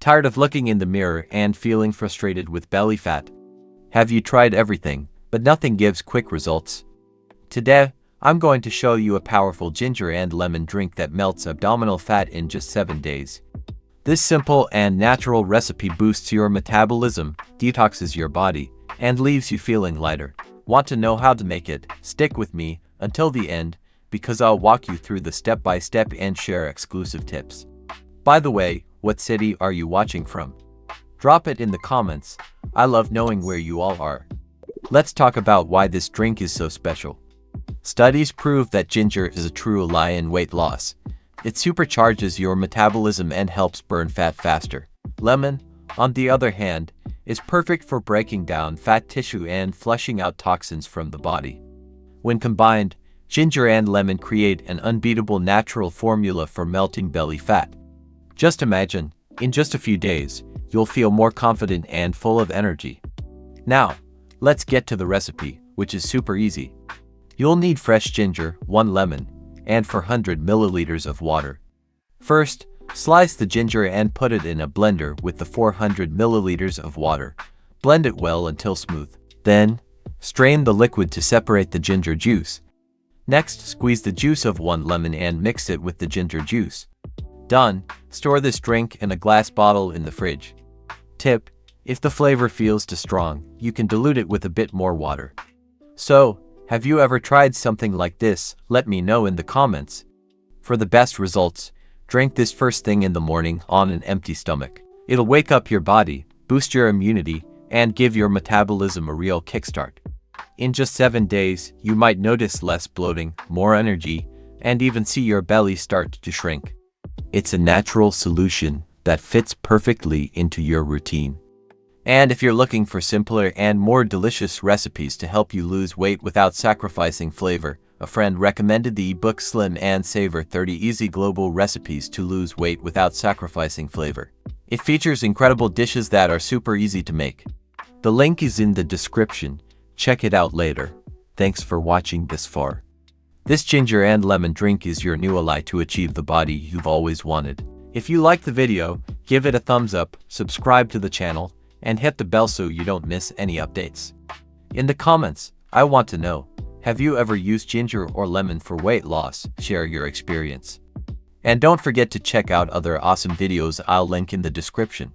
Tired of looking in the mirror and feeling frustrated with belly fat? Have you tried everything, but nothing gives quick results? Today, I'm going to show you a powerful ginger and lemon drink that melts abdominal fat in just 7 days. This simple and natural recipe boosts your metabolism, detoxes your body, and leaves you feeling lighter. Want to know how to make it? Stick with me until the end, because I'll walk you through the step-by-step and share exclusive tips. By the way, what city are you watching from? Drop it in the comments. I love knowing where you all are. Let's talk about why this drink is so special. Studies prove that ginger is a true ally in weight loss. It supercharges your metabolism and helps burn fat faster. Lemon, on the other hand, is perfect for breaking down fat tissue and flushing out toxins from the body. When combined, ginger and lemon create an unbeatable natural formula for melting belly fat. Just imagine, in just a few days, you'll feel more confident and full of energy. Now, let's get to the recipe, which is super easy. You'll need fresh ginger, 1 lemon, and 400 milliliters of water. First, slice the ginger and put it in a blender with the 400 milliliters of water. Blend it well until smooth. Then, strain the liquid to separate the ginger juice. Next, squeeze the juice of 1 lemon and mix it with the ginger juice. Done. Store this drink in a glass bottle in the fridge. Tip: if the flavor feels too strong, you can dilute it with a bit more water. So, have you ever tried something like this? Let me know in the comments. For the best results, drink this first thing in the morning on an empty stomach. It'll wake up your body, boost your immunity, and give your metabolism a real kickstart. In just 7 days, you might notice less bloating, more energy, and even see your belly start to shrink. It's a natural solution that fits perfectly into your routine. And if you're looking for simpler and more delicious recipes to help you lose weight without sacrificing flavor, a friend recommended the ebook Slim Savor 30 Easy Global Recipes to Lose Weight Without Sacrificing Flavor. It features incredible dishes that are super easy to make. The link is in the description. Check it out later. Thanks for watching this far. This ginger and lemon drink is your new ally to achieve the body you've always wanted. If you liked the video, give it a thumbs up, subscribe to the channel, and hit the bell so you don't miss any updates. In the comments, I want to know, have you ever used ginger or lemon for weight loss? Share your experience. And don't forget to check out other awesome videos I'll link in the description.